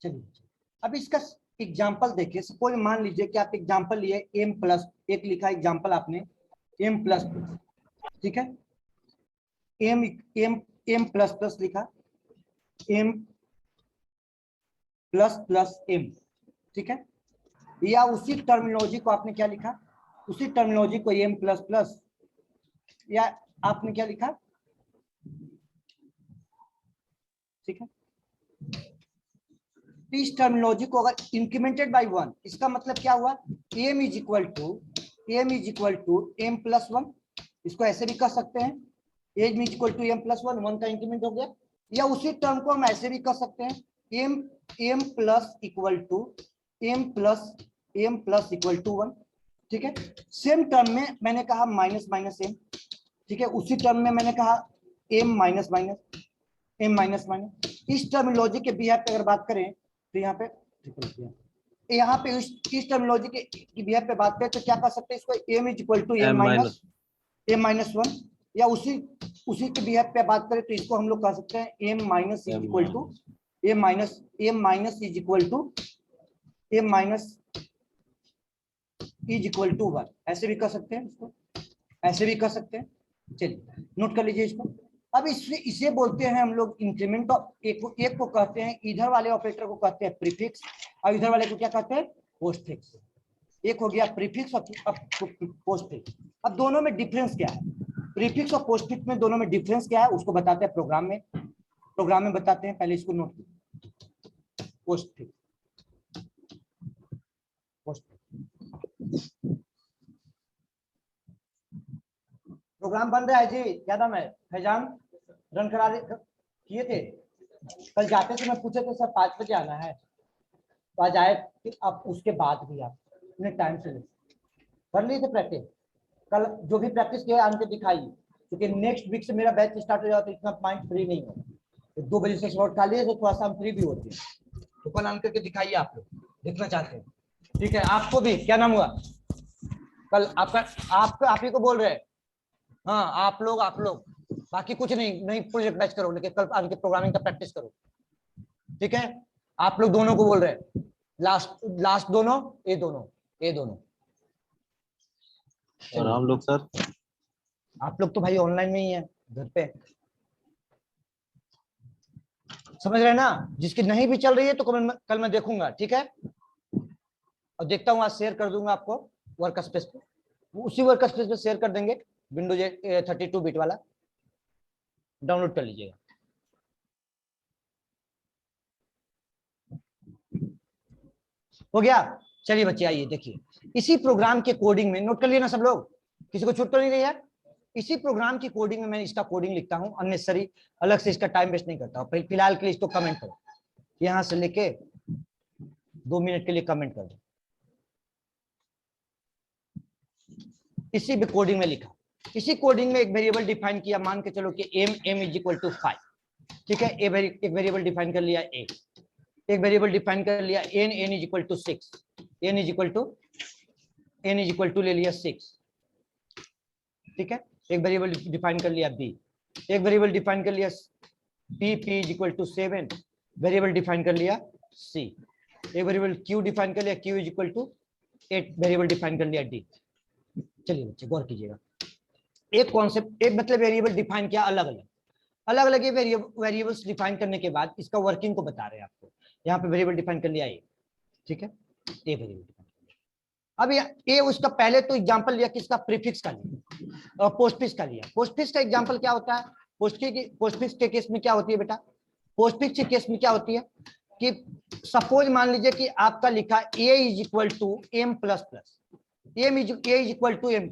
चलिए अब इसका एग्जाम्पल देखिए। सपोज मान लीजिए कि आप एग्जाम्पल लिए एम प्लस, एक लिखा एग्जाम्पल आपने एम प्लस, ठीक है, M M M plus plus लिखा, एम प्लस प्लस एम, ठीक है, या उसी टर्मिनोलॉजी को आपने क्या लिखा, उसी टर्मिनोलॉजी को एम प्लस प्लस, या आपने क्या लिखा, ठीक है। इस टर्मिनोलॉजी को अगर इंक्रीमेंटेड बाय 1, इसका मतलब क्या हुआ, M is equal to M plus 1, इसको ऐसे भी कर सकते हैं, M is equal to M plus 1, 1 का इंक्रीमेंट हो गया। या उसी टर्म को हम ऐसे भी कर सकते हैं, M plus equal to M plus equal to 1, ठीक है। सेम टर्म में मैंने कहा माइनस माइनस एम, ठीक है, उसी टर्म में मैंने कहा M minus minus M minus minus. इस टर्मिनोलॉजी के बिहेव पे अगर बात करें तो यहाँ पे इस टर्मिनोलॉजी के बिहेव पे बात करें तो क्या कर सकते हैं, इसको M is equal to M minus 1, या उसी के बिहेव पे बात करें तो इसको हम लोग कह सकते हैं M minus is equal to M minus is equal to M minus is equal to 1, ऐसे भी कर सकते हैं, इसको ऐसे भी कर सकते हैं। चलिए नोट कर लीजिए इसको। अब इसे बोलते हैं हम लोग इंक्रीमेंट ऑफ, एक को कहते हैं, इधर वाले ऑपरेटर को कहते हैं प्रीफिक्स, और इधर वाले को क्या कहते हैं, पोस्टफिक्स। एक हो गया प्रीफिक्स और पोस्टफिक्स। अब दोनों में डिफरेंस क्या है, प्रीफिक्स और पोस्टफिक्स में दोनों में डिफरेंस क्या है उसको बताते हैं प्रोग्राम में बताते हैं। पहले इसको नोट कीजिए, पोस्टफिक्स, प्रोग्राम बन रहा है जी, क्या नाम है, फैजान रन करा किए थे कल, जाते थे मैं पूछे थे सर 5 बजे आना है, तो आज आए कि अब उसके बाद भी आप अपने टाइम से कर लिए थे प्रैक्टिस। कल जो भी प्रैक्टिस किया आन के दिखाइए, क्योंकि नेक्स्ट वीक से मेरा बैच स्टार्ट हो जाता तो इतना माइंड फ्री नहीं होगा, तो 2 बजे से शॉर्ट खा लिए तो थोड़ा सा हम फ्री भी होते हैं, तो कल आन करके दिखाइए, आप लोग देखना चाहते हैं, ठीक है। आपको भी क्या नाम हुआ कल आपका, आप ही को बोल रहे हैं, हाँ आप लोग बाकी कुछ नहीं प्रोजेक्ट बैच करो, लेकिन कल आगे प्रोग्रामिंग का प्रैक्टिस करो, ठीक है। आप लोग दोनों को बोल रहे हैं, लास्ट दोनों, ये दोनों और हम लोग सर, आप लोग तो भाई ऑनलाइन में ही है, घर पे, समझ रहे ना। जिसकी नहीं भी चल रही है तो कल मैं देखूंगा, ठीक है, और देखता हूँ आज शेयर कर दूंगा आपको वर्क स्पेस पे, उसी वर्क स्पेस पे शेयर कर देंगे, विंडोज 32 बिट वाला डाउनलोड कर लीजिएगा। हो गया। चलिए बच्चे आइए देखिए, इसी प्रोग्राम के कोडिंग में, नोट कर लिए ना सब लोग, किसी को छूट तो नहीं रही है। इसी प्रोग्राम की कोडिंग में मैं इसका कोडिंग लिखता हूं, अननेसेसरी अलग से इसका टाइम वेस्ट नहीं करता हूं। फिलहाल के लिए इसको कमेंट करो, यहां से लेके 2 मिनट के लिए कमेंट कर दो। इसी भी कोडिंग में लिखा, इसी कोडिंग में एक वेरिएबल डिफाइन किया, मान के चलो कि m इज इक्वल टू 5, ठीक है। एक वेरिएबल डिफाइन कर लिया a, एक वेरिएबल डिफाइन कर लिया n is equal to 6, n is equal to ले लिया 6, ठीक है। एक वेरिएबल डिफाइन कर लिया b, एक वेरिएबल डिफाइन कर लिया p is equal to 7, variable define कर लिया c, एक वेरिएबल q डिफाइन कर लिया q is equal to 8, variable define कर लिया d। चलिए बच्चे गौर कीजिएगा, एक कॉन्सेप्ट, एक मतलब वेरिएबल डिफाइन किया, अलग अलग ये वेरिएबल्स डिफाइन करने के बाद इसका वर्किंग को बता रहे हैं आपको। यहाँ पे वेरिएबल डिफाइन कर लिया ए, ठीक है, ए वेरिएबल डिफाइन कर लिया। अब ये उसका पहले तो एग्जांपल लिया किसका, प्रीफिक्स का लिया और पोस्टफिक्स का लिया। पोस्टफिक्स का एग्जांपल क्या होता है, पोस्टफिक्स के केस में क्या होती है बेटा, पोस्टफिक्स के केस में क्या होती है कि सपोज मान लीजिए कि आपका लिखा A is equal to M plus plus, A is equal to M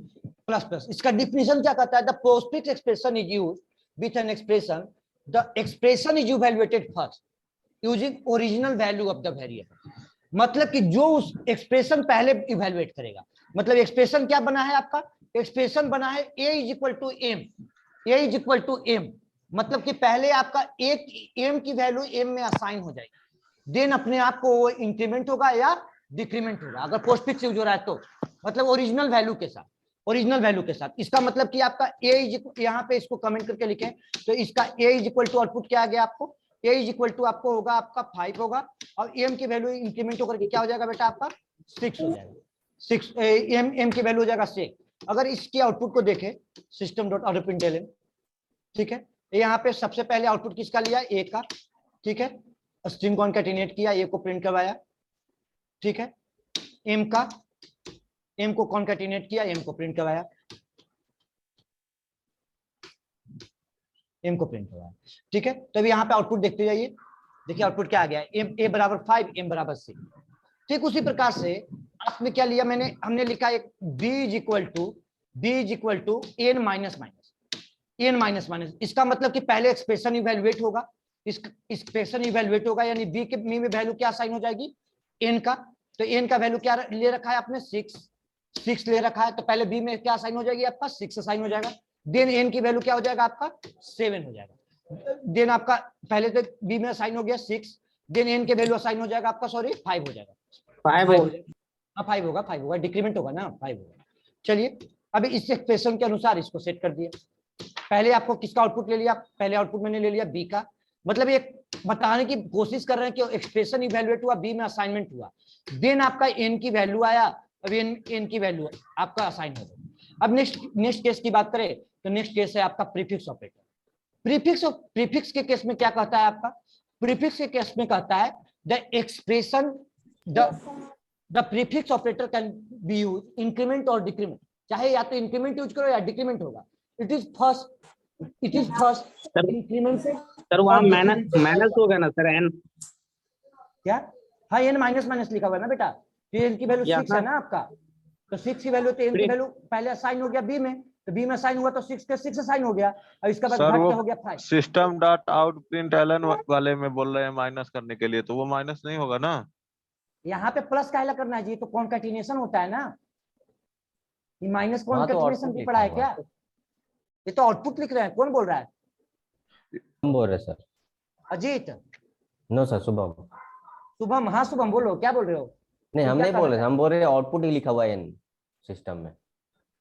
plus plus. इसका डिफिनेशन क्या कहता है, the postfix expression is used with an expression, the expression is evaluated first using original value of the variable। मतलब कि जो उस expression पहले evaluate करेगा, मतलब एक्सप्रेशन क्या बना है आपका, एक्सप्रेशन बना है a is equal to M, a is equal to M, मतलब कि पहले आपका एक m की वैल्यू m में असाइन हो जाएगी, देन अपने आप को वो इंक्रीमेंट होगा या डिक्रीमेंट होगा। अगर पोस्टफिक्स यूज हो रहा है तो मतलब ओरिजिनल वैल्यू के साथ, इसका मतलब कि आपका a इज, यहाँ पे इसको कमेंट करके लिखें तो इसका a is equal to output क्या आ गया आपको, ए इज इक्वल टू आपको होगा आपका 5 होगा, और एम की वैल्यू इंक्रीमेंट होकर के क्या हो जाएगा बेटा आपका 6 हो जाएगा। 6 एम की वैल्यू हो जाएगा 6। अगर इसकी आउटपुट को देखें सिस्टम डॉट आउट प्रिंटलन, ठीक है, यहाँ पे सबसे पहले आउटपुट किसका लिया ए का, ठीक है, स्ट्रिंग कॉन्कैटिनेट किया, ए को प्रिंट करवाया, ठीक है, एम को कॉन्कैटिनेट किया, एम को प्रिंट करवाया, एम को प्रिंट करवाया, ठीक है। तो अभी यहाँ पे आउटपुट देखते जाइए, देखिए आउटपुट क्या आ गया, एम ए बराबर 5 एम बराबर 6। ठीक उसी प्रकार से आपने क्या लिया, हमने लिखा एक b is equal to n minus minus. इसका मतलब कि पहले एक्सप्रेशन इवैल्यूएट होगा, इस एक्सप्रेशन इवैल्यूएट होगा, यानी b के में वैल्यू क्या साइन हो जाएगी n का, तो n का वैल्यू क्या ले रखा है आपने 6 ले रखा है, तो पहले b में क्या साइन हो जाएगी आपका 6 साइन हो जाएगा, देन n की वैल्यू क्या हो जाएगा आपका 7 हो जाएगा, देन आपका पहले तो b में साइन हो गया 6, देन n के वैल्यू साइन हो जाएगा आपका 5 हो जाएगा, 5 होगा, डिक्रीमेंट होगा ना 5 होगा। चलिए अभी इस एक्सप्रेशन के अनुसार इसको सेट कर दिया। पहले आपको किसका आउटपुट ले लिया, पहले आउटपुट मैंने ले लिया बी का, मतलब ये बताने की कोशिश कर रहे हैं कि एक्सप्रेशन इवैल्यूएट हुआ, बी में असाइनमेंट हुआ, देन आपका एन की वैल्यू आया, अब एन की वैल्यू आपका असाइन हो गई। अब नेक्स्ट केस की बात करें तो नेक्स्ट केस है आपका प्रीफिक्स ऑपरेटर। प्रीफिक्स के केस में क्या कहता है आपका, प्रीफिक्स के केस में कहता है the expression the prefix operator can be use increment और डिक्रीमेंट, चाहे या तो इंक्रीमेंट यूज करो या डिक्रीमेंट होगा, इट इज फर्स्ट इंक्रीमेंट से सर वहाँ माइनस हो गया ना सर, एन क्या, हाँ एन माइनस लिखा हुआ है ना बेटा, तो एन की वैल्यू 6 है ना आपका, तो 6 की वैल्यू, तो एन की वैल्यू पहले असाइन हो गया बी में, तो बी में असाइन हुआ तो 6 के 6 असाइन हो गया, और इसका बाद घट के हो गया 5। सिस्टम डॉट आउट प्रिंटलन वाले में बोल रहे हैं माइनस करने के लिए, तो वो माइनस नहीं होगा ना, यहाँ पे प्लस काहे करना है जी, तो कॉन्कैटिनेशन होता है ना, ये माइनस कॉन्कैटिनेशन भी पढ़ा है क्या, ये तो आउटपुट लिख रहे हैं, कौन बोल रहा है, हम बोल रहे sir, Ajit, no sir Shubham, हाँ शुभम बोलो, क्या बोल रहे हो, नहीं हम नहीं बोल रहे, हम बोल रहे आउटपुट ही लिखा हुआ है इन सिस्टम में,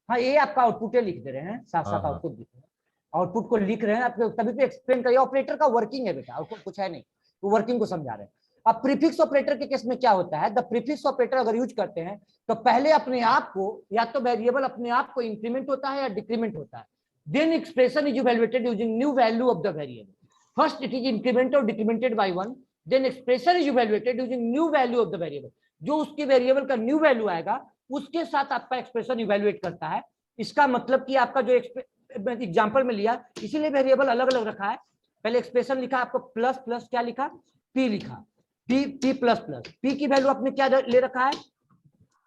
हाँ ये आपका आउटपुट लिख दे रहे हैं, साफ आउटपुट लिख रहे हैं, आउटपुट को लिख रहे हैं आपको, तभी तो एक्सप्लेन करिए, ऑपरेटर का वर्किंग है बेटा, और कुछ है नहीं, तो वर्किंग को समझा रहे हैं। अब प्रीफिक्स ऑपरेटर के केस में क्या होता है, द प्रीफिक्स ऑपरेटर अगर यूज करते हैं तो पहले अपने आप को, या तो वेरिएबल अपने आप को इंक्रीमेंट होता है या डिक्रीमेंट होता है, then expression is evaluated using new value of the variable, first it is incremented और decremented by 1, then expression is evaluated using new value of the variable, जो उसकी वेरिएबल का न्यू वैल्यू आएगा उसके साथ आपका एक्सप्रेशन इवैल्यूएट करता है। इसका मतलब कि आपका जो एग्जांपल में लिया, इसीलिए वेरिएबल अलग अलग रखा है, पहले एक्सप्रेशन लिखा आपको प्लस प्लस क्या लिखा, पी लिखा, पी प्लस प्लस, पी की वैल्यू आपने क्या ले रखा है,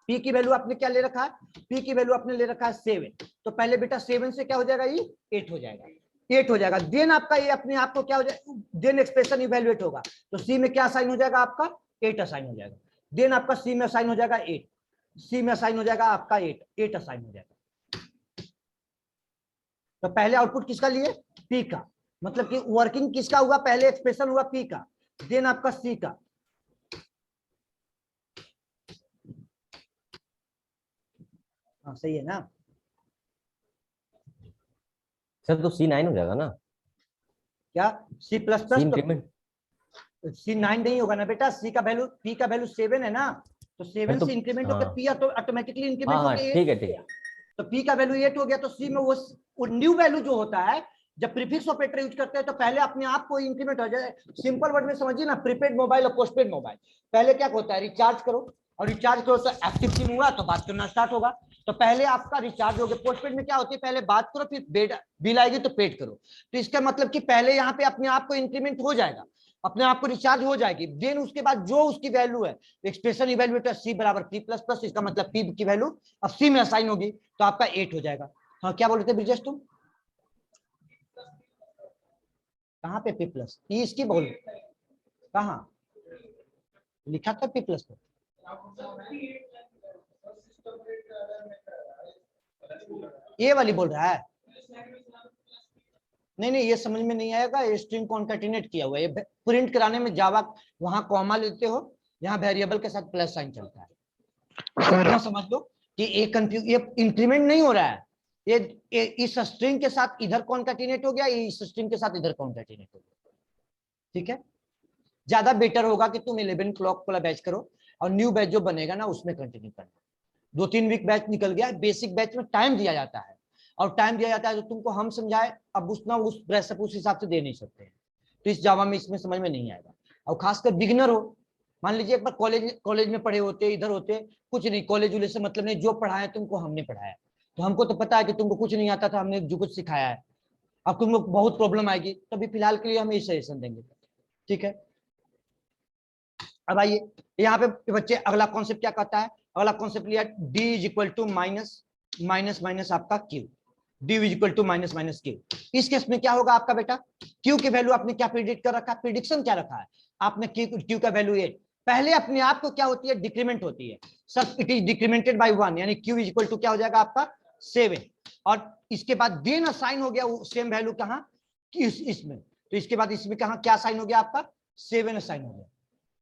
पी की वैल्यू आपने क्या ले रखा है, पी की वैल्यू आपने ले रखा है 7, तो पहले बेटा 7 से क्या हो जाएगा, ये 8 हो जाएगा, देन आपका ये अपने आप को क्या हो जाएगा, देन एक्सप्रेशन इवैल्यूएट होगा, तो सी में क्या असाइन हो जाएगा आपका 8 असाइन हो जाएगा, देन आपका सी में असाइन हो जाएगा 8, सी में असाइन हो जाएगा आपका 8 असाइन हो जाएगा। तो पहले आउटपुट किसका लिए, पी का, मतलब कि वर्किंग किसका हुआ, पहले एक्सप्रेशन हुआ पी का, देन आपका सी का, हाँ सही है ना सर, तो C9 हो जाएगा ना, क्या C plus plus, increment C9 नहीं होगा ना बेटा, सी का वैल्यू, पी का वैल्यू 7 है ना, तो 7 से इंक्रीमेंट होकर पी तो ऑटोमेटिकली इंक्रीमेंट हो गया, ठीक है, तो पी का वैल्यू 8 हो गया, तो सी में वो न्यू वैल्यू जो होता है, जब प्रीफिक्स ऑपरेटर यूज करते हैं तो पहले अपने आप को इंक्रीमेंट हो जाए। सिंपल वर्ड में समझिए ना, प्रीपेड मोबाइल और पोस्टपेड मोबाइल, पहले क्या होता है, रिचार्ज करो, और रिचार्ज करो तो एक्टिव सिम हुआ तो बात करना स्टार्ट होगा, तो पहले आपका रिचार्ज हो गया। पोस्टपेड में क्या होती है, पहले बात करो फिर बिल आएगी तो पेड करो, तो इसका मतलब कि पहले यहाँ पे अपने आप को इंक्रीमेंट हो जाएगा, अपने आप को रिचार्ज हो जाएगी, देन उसके बाद जो उसकी वैल्यू है, एक्सप्रेशन इवैल्यूएटर सी बराबर पी प्लस प्लस, इसका मतलब पी की वैल्यू अब सी में असाइन होगी तो आपका 8 हो जाएगा। हाँ क्या बोल रहे थे ब्रिजेश तुम, कहाँ पे पी प्लस, ई इसकी बोल, कहाँ लिखा था पी प्लस, ये वाली बोल रहा है, नहीं ये समझ में नहीं आएगा, ये स्ट्रिंग कॉन्कैटिनेट किया हुआ है, ये प्रिंट कराने में जावा वहां कॉमा लेते हो, यहाँ वेरिएबल के साथ प्लस साइन चलता है, समझ लो कि ये इंक्रीमेंट नहीं हो रहा है, ये इस स्ट्रिंग के साथ इधर कॉन्कैटिनेट हो गया, इस स्ट्रिंग के साथ इधर कॉन्कैटिनेट हो गया, ठीक है, ज्यादा बेटर होगा कि तुम 11 क्लॉक वाला बैच करो और न्यू बैच जो बनेगा ना उसमें कंटिन्यू करना। 2-3 वीक बैच निकल गया, बेसिक बैच में टाइम दिया जाता है और टाइम दिया जाता है तो तुमको हम समझाए, अब उस ब्रेसअप उस हिसाब से दे नहीं सकते हैं, तो इस जावा में इसमें समझ में नहीं आएगा। और खासकर बिगिनर हो, मान लीजिए एक बार कॉलेज में पढ़े होते, इधर होते, कुछ नहीं, कॉलेज वाले से मतलब नहीं, जो पढ़ाया तुमको हमने पढ़ाया, तो हमको तो पता है कि तुमको कुछ नहीं आता था, हमने जो कुछ सिखाया है, अब तुमको बहुत प्रॉब्लम आएगी, तो अभी फिलहाल के लिए हम ये सजेशन देंगे, ठीक है। अब आइए यहाँ पे बच्चे, अगला कॉन्सेप्ट क्या कहता है, अगला कॉन्सेप्ट लिया d is equal to minus minus minus आपका q, d is equal to minus minus q। इस केस में क्या होगा आपका बेटा, q की वैल्यू आपने क्या प्रिडिक्ट कर रखा है, प्रिडिक्शन क्या रखा है आपने, q का वैल्यू 8, पहले अपने आप को क्या होती है, डिक्रीमेंट होती है sir, it is decremented by 1, यानी q इज इक्वल टू क्या हो जाएगा आपका 7, और इसके बाद देन असाइन हो गया सेम वैल्यू कहाँ, इसमें, तो इसके बाद इसमें कहाँ क्या साइन हो गया आपका 7 असाइन हो गया,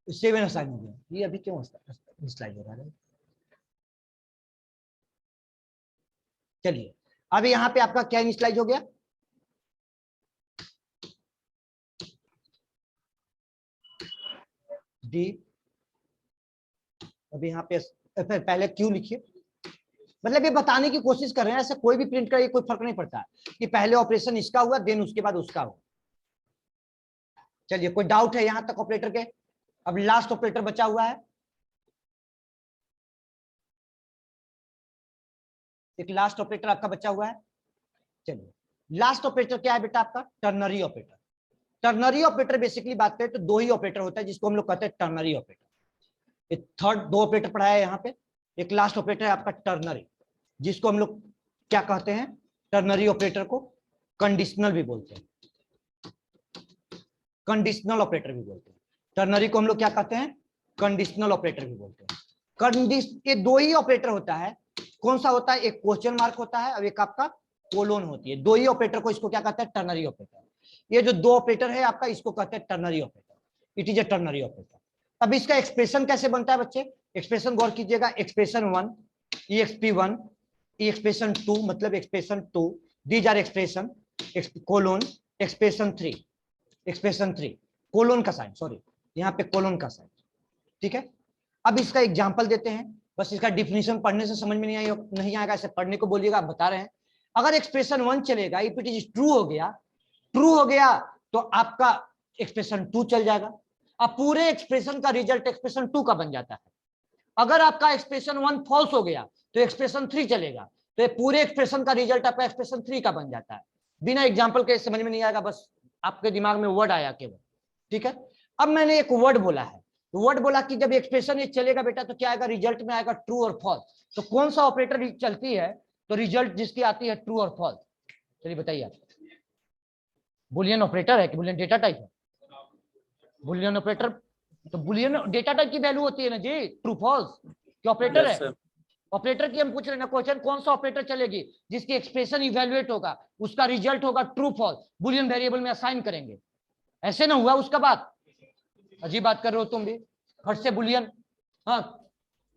7 असाइन हो गया। ये अभी क्यों स्लाइड हो रहा है, चलिए अब यहाँ पे आपका क्या इनिशियलाइज हो गया, डी, अब यहाँ पे पहले क्यू लिखिए, मतलब ये बताने की कोशिश कर रहे हैं, ऐसे कोई भी प्रिंट करे कोई फर्क नहीं पड़ता कि पहले ऑपरेशन इसका हुआ देन उसके बाद उसका हुआ। चलिए कोई डाउट है यहाँ तक ऑपरेटर के, अब लास्ट ऑपरेटर बचा हुआ है, एक लास्ट ऑपरेटर आपका बचा हुआ है। चलिए लास्ट ऑपरेटर क्या है बेटा आपका, ternary operator. Ternary operator basically बात करें तो 2 ही ऑपरेटर होता है जिसको हम लोग कहते हैं टर्नरी ऑपरेटर। एक थर्ड 2 ऑपरेटर पढ़ाया है यहाँ पे, एक लास्ट ऑपरेटर है आपका टर्नरी, जिसको हम लोग क्या कहते हैं, टर्नरी ऑपरेटर को कंडीशनल भी बोलते हैं, कंडीशनल ऑपरेटर भी बोलते हैं। टर्नरी को हम लोग क्या कहते हैं, कंडीशनल ऑपरेटर भी बोलते हैं। ये 2 ही ऑपरेटर होता है, कौन सा होता है, एक क्वेश्चन मार्क होता है और एक आपका कोलोन होती है, 2 ही ऑपरेटर को इसको क्या कहते हैं, टर्नरी ऑपरेटर। ये जो 2 ऑपरेटर है आपका इसको कहते हैं ternary operator, it is a ternary operator. अब इसका एक्सप्रेशन कैसे बनता है बच्चे, एक्सप्रेशन गौर कीजिएगा, एक्सप्रेशन 1 exp1 एक्सप्रेशन 2 मतलब expression 2, these are expression colon expression 3, expression 3 colon का साइन, सॉरी यहाँ पे कोलोन का साइन, ठीक है। अब इसका एग्जांपल देते हैं, बस इसका डिफिनीशन पढ़ने से समझ में नहीं आएगा, ऐसे पढ़ने को बोलिएगा, आप बता रहे हैं। अगर एक्सप्रेशन 1 चलेगा, इफ इट इज ट्रू हो गया तो आपका एक्सप्रेशन 2 चल जाएगा, अब पूरे एक्सप्रेशन का रिजल्ट एक्सप्रेशन 2 का बन जाता है। अगर आपका एक्सप्रेशन 1 फॉल्स हो गया तो एक्सप्रेशन 3 चलेगा, तो ये पूरे एक्सप्रेशन का रिजल्ट आपका एक्सप्रेशन 3 का बन जाता है। बिना एग्जांपल के समझ में नहीं आएगा, बस आपके दिमाग में वर्ड आया केवल, ठीक है। अब मैंने एक वर्ड बोला है, वर्ड बोला कि जब एक्सप्रेशन ये चलेगा बेटा तो क्या आएगा, रिजल्ट में आएगा ट्रू और फॉल्स। तो कौन सा ऑपरेटर चलती है तो रिजल्ट जिसकी आती है ट्रू और फॉल्स, चलिए बताइए आप। बुलियन ऑपरेटर है कि बुलियन डेटा टाइप है, बुलियन ऑपरेटर, तो बुलियन डेटा टाइप की वैल्यू होती है ना जी, ट्रू फॉल्स क्या ऑपरेटर है, ऑपरेटर की हम पूछ रहे हैं ना क्वेश्चन, कौन सा ऑपरेटर चलेगी जिसकी एक्सप्रेशन इवैल्यूएट होगा, उसका रिजल्ट होगा ट्रू फॉल्स, बुलियन वेरिएबल में असाइन करेंगे। ऐसे ना हुआ उसका बात, अजीब बात कर रहे हो तुम भी, फट से बुलियन, हाँ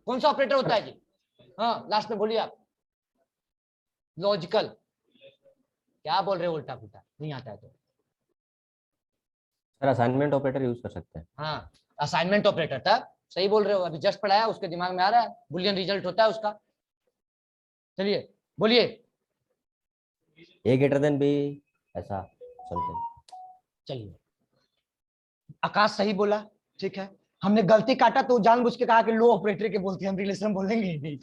कौन सा ऑपरेटर होता है जी, हाँ लास्ट में बोलिए आप, लॉजिकल, क्या बोल रहे हो उल्टा पुल्टा, नहीं आता है तो सर असाइनमेंट ऑपरेटर यूज कर सकते हैं। हाँ असाइनमेंट ऑपरेटर था, सही बोल रहे हो, अभी जस्ट पढ़ाया, उसके दिमाग में आ रहा है, बुलियन रिजल्ट होता है उसका। चलिए बोलिए, ए ग्रेटर देन बी, ऐसा समथिंग। चलिए आकाश सही बोला, ठीक है, हमने गलती काटा तो जानबूझ के कहा कि लो ऑपरेटर के बोलते हैं, हम रिलेशन बोलेंगे ही नहीं।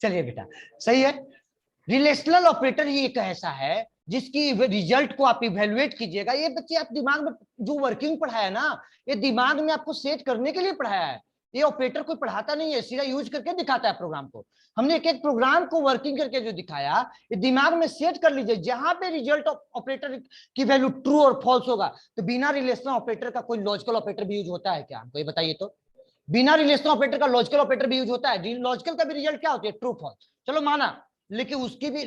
चलिए बेटा सही है, रिलेशनल ऑपरेटर ये एक ऐसा है जिसकी रिजल्ट को आप इवेल्युएट कीजिएगा। ये बच्चे आप दिमाग में जो वर्किंग पढ़ाया ना, ये दिमाग में आपको सेट करने के लिए पढ़ाया है, ये ऑपरेटर कोई पढ़ाता नहीं है, सीधा यूज करके दिखाता है प्रोग्राम को। हमने एक एक प्रोग्राम को वर्किंग करके जो दिखाया, ये दिमाग में सेट कर लीजिए, जहां पे रिजल्ट ऑपरेटर की वैल्यू ट्रू और फॉल्स होगा तो बिना रिलेशनल ऑपरेटर का कोई लॉजिकल ऑपरेटर भी यूज होता है क्या, हमको ये बताइए तो। बिना रिलेशनल ऑपरेटर का लॉजिकल ऑपरेटर भी यूज होता है, लॉजिकल का भी रिजल्ट क्या होती है, ट्रू फॉल्स, चलो माना, लेकिन उसकी भी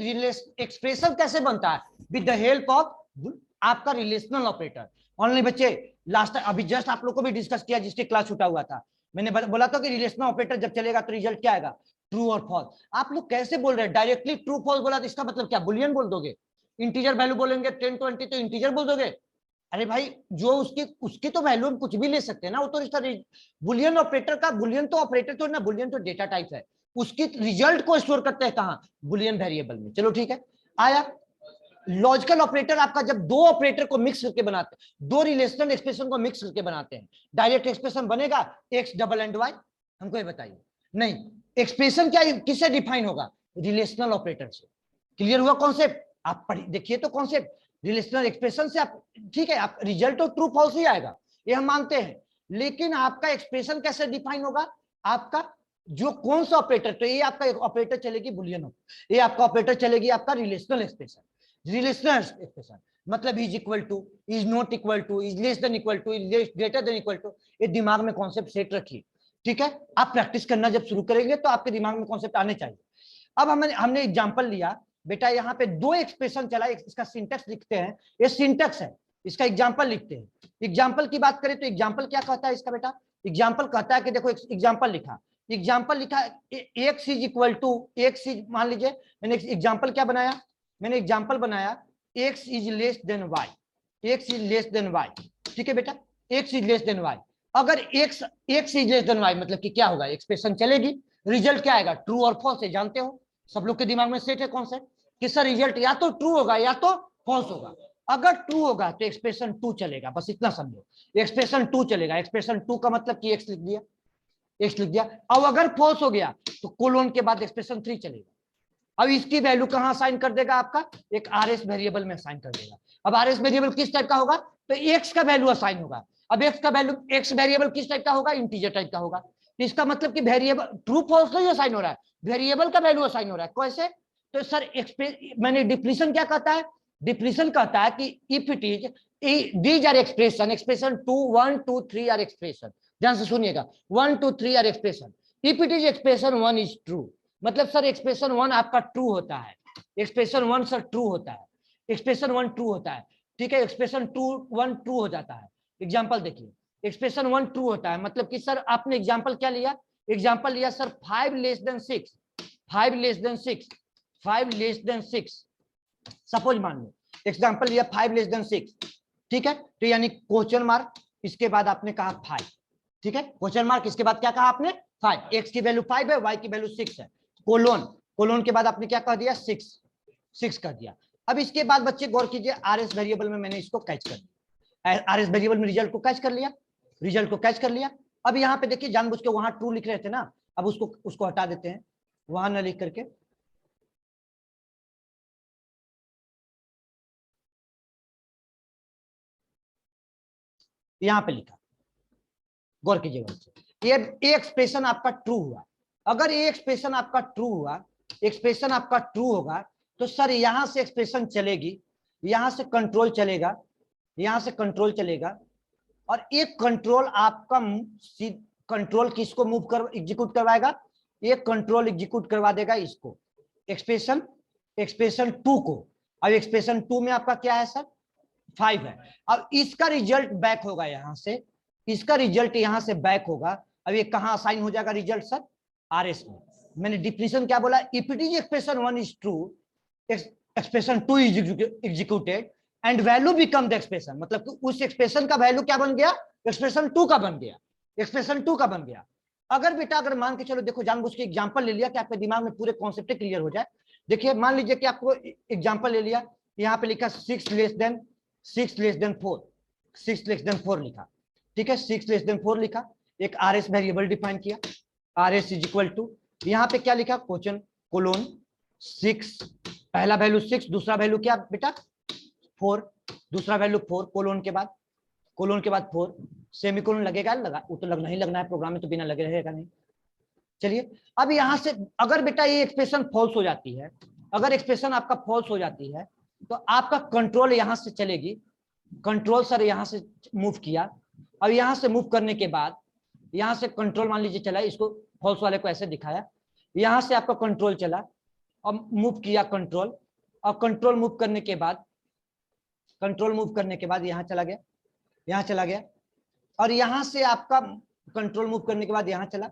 एक्सप्रेशन कैसे बनता है, विद द हेल्प ऑफ आपका रिलेशनल ऑपरेटर। ऑनलाइन बच्चे लास्ट अभी जस्ट आप लोग को भी डिस्कस किया, जिसके क्लास छूटा हुआ था, मैंने बोला था कि रिलेशनल ऑपरेटर जब चलेगा तो रिजल्ट क्या आएगा, ट्रू और फॉल्स। आप लोग कैसे बोल रहे हैं, डायरेक्टली ट्रू फॉल्स बोला तो इसका मतलब क्या, बुलियन बोल दोगे, इंटीजर वैल्यू बोलेंगे 10 20 तो इंटीजर बोल दोगे, अरे भाई जो उसकी उसकी तो वैल्यू हम कुछ भी ले सकते हैं ना, वो तो बुलियन ऑपरेटर का, बुलियन तो ऑपरेटर तो ना, बुलियन तो डेटा टाइप है, उसकी रिजल्ट को स्टोर करते हैं कहाँ, बुलियन वेरिएबल में। चलो ठीक है, आया। लॉजिकल ऑपरेटर आपका जब दो ऑपरेटर को मिक्स करके बनाते हैं, दो रिलेशनल एक्सप्रेशन को मिक्स करके बनाते हैं, डायरेक्ट एक्सप्रेशन बनेगा एक्स डबल एंड वाई, हमको ये बताइए। नहीं, एक्सप्रेशन क्या किससे डिफाइन होगा, रिलेशनल ऑपरेटर से। क्लियर हुआ कॉन्सेप्ट, आप देखिए तो कॉन्सेप्ट, रिलेशनल एक्सप्रेशन से आप, ठीक है, आप रिजल्ट तो ट्रू फॉल्स ही आएगा, ये हम मानते हैं, लेकिन आपका एक्सप्रेशन कैसे डिफाइन होगा, आपका जो कौन सा ऑपरेटर, तो ये आपका ऑपरेटर चलेगी बुलियन, ये आपका ऑपरेटर चलेगी आपका रिलेशनल एक्सप्रेशन। रिलेशनल एक्सप्रेशन मतलब is equal to, is not equal to, is less than equal to, is greater than equal to, ये दिमाग में कॉन्सेप्ट सेट रखिए। ठीक है, आप प्रैक्टिस करना जब शुरू करेंगे तो आपके दिमाग में कॉन्सेप्ट आने चाहिए। अब हमने एग्जांपल लिया बेटा, यहाँ पे दो एक्सप्रेशन चला, इसका सिंटेक्स लिखते हैं, ये सिंटेक्स है, इसका एग्जांपल लिखते हैं। एग्जांपल की बात करें तो एग्जांपल क्या कहता है इसका बेटा, एग्जांपल कहता है कि देखो एग्जांपल लिखा, X is equal to, X is, मान लीजिए मैंने एग्जांपल क्या बनाया, मैंने एग्जांपल बनाया X is less than Y, X is less than Y. ठीक है बेटा, X is less than Y, अगर X is less than Y मतलब कि क्या होगा, एक्सप्रेशन चलेगी, रिजल्ट क्या आएगा, ट्रू और फॉल्स है, जानते हो सब लोग के दिमाग में सेट है कॉन्सेप्ट कि सर रिजल्ट या तो ट्रू होगा या तो फॉल्स होगा। अगर ट्रू होगा तो एक्सप्रेशन टू चलेगा, बस इतना समझो, एक्सप्रेशन टू चलेगा, एक्सप्रेशन टू का मतलब कि एक्स लिख दिया, एक्स लिख दिया। अब अगर फॉल्स हो गया तो कोलोन के बाद एक्सप्रेशन थ्री चलेगा। अब इसकी वैल्यू कहां असाइन कर देगा, आपका एक आरएस वेरिएबल में असाइन कर देगा। अब आरएस वेरिएबल किस टाइप का होगा, तो एक्स का वैल्यू असाइन होगा। अब एक्स का वैल्यू, एक्स वेरिएबल किस टाइप का होगा, इंटीजर टाइप का होगा। तो इसका मतलब कि वेरिएबल ट्रू फॉल्स नहीं असाइन हो रहा है, वेरिएबल का वैल्यू असाइन हो रहा है। कैसे, तो सर मैंने डिफिनेशन क्या कहता है, डिफिनेशन कहता है कि if it is these are expression, expression 2 1 2 3 are expression, ध्यान से सुनिएगा, 1 2 3 are expression, if it is expression 1 is true, मतलब सर एक्सप्रेशन 1 आपका ट्रू होता है, एक्सप्रेशन 1 सर ट्रू होता है, एक्सप्रेशन 1 ट्रू होता है। ठीक है, एक्सप्रेशन 1 ट्रू हो जाता है। एग्जांपल देखिए, एक्सप्रेशन 1 ट्रू होता है मतलब कि सर आपने एग्जांपल क्या लिया, एग्जांपल लिया sir 5 less than 6, 5 less than 6, 5 less than 6, suppose मान लो एग्जांपल लिया 5 लेस देन 6। ठीक है, तो यानी क्वेश्चन मार्क, इसके बाद आपने कहा 5। ठीक है, क्वेश्चन मार्क, इसके बाद क्या कहा आपने 5, एक्स की वैल्यू 5 है, वाई की वैल्यू 6 है, कोलोन, कोलोन के बाद आपने क्या कह दिया 6 कर दिया। अब इसके बाद बच्चे गौर कीजिए, आरएस वेरिएबल में मैंने इसको कैच कर लिया, आरएस वेरिएबल में रिजल्ट को कैच कर लिया, रिजल्ट को कैच कर लिया। अब यहाँ पे देखिए जानबूझ के वहां ट्रू लिख रहे थे ना, अब उसको हटा देते हैं, वहां न लिख करके यहाँ पे लिखा, गौर कीजिए बच्चे, ये एक्सप्रेशन आपका ट्रू हुआ। अगर ये एक्सप्रेशन आपका ट्रू हुआ, एक्सप्रेशन आपका ट्रू होगा तो सर यहां से एक्सप्रेशन चलेगी, यहां से कंट्रोल चलेगा, यहां से कंट्रोल चलेगा, और एक कंट्रोल आपका कंट्रोल किसको मूव कर एग्जीक्यूट करवाएगा, एक कंट्रोल एग्जीक्यूट करवा देगा इसको, एक्सप्रेशन 2 को। अब एक्सप्रेशन 2 में आपका क्या है सर 5 है। अब इसका रिजल्ट बैक होगा यहां से, इसका रिजल्ट यहां से बैक होगा। अब ये कहां असाइन हो जाएगा रिजल्ट सर, आरएस में। मैंने डिफिनेशन क्या बोला, if it is expression 1 is true, expression 2 is executed and value become the expression, मतलब कि उस एक्सप्रेशन का वैल्यू क्या बन गया, एक्सप्रेशन 2 का बन गया, एक्सप्रेशन 2 का बन गया। अगर बेटा अगर मान के चलो, देखो जानबूझ के एग्जांपल ले लिया कि आपके दिमाग में पूरे कॉन्सेप्ट क्लियर हो जाए। देखिए मान लीजिए कि आपको एग्जांपल ले लिया, यहाँ पे लिखा 6 लेस देन 4, 6 लेस देन 4 लिखा। ठीक है, 6 लेस देन 4 लिखा, एक आरएस वेरिएबल डिफाइन किया, आरएस इज इक्वल टू, यहाँ पे क्या लिखा, क्वेश्चन कोलोन 6, पहला वैल्यू 6, दूसरा वैल्यू क्या बेटा 4, दूसरा वैल्यू 4, कोलोन के बाद 4, सेमीकोलन लगेगा, लगा वो तो लगना ही लगना है, प्रोग्राम में तो बिना लगे रहेगा नहीं। चलिए अब यहां से अगर बेटा ये एक्सप्रेशन फॉल्स हो जाती है, अगर एक्सप्रेशन आपका फॉल्स हो जाती है तो आपका कंट्रोल यहां से चलेगी, कंट्रोल सर यहां से मूव किया। अब यहां से मूव करने के बाद यहां से कंट्रोल मान लीजिए चला, इसको फॉल्स वाले को ऐसे दिखाया, यहां से आपका कंट्रोल चला और मूव किया कंट्रोल, और कंट्रोल मूव करने के बाद, कंट्रोल मूव करने के बाद यहां चला गया, यहां चला गया, और यहां से आपका कंट्रोल मूव करने के बाद यहां चला,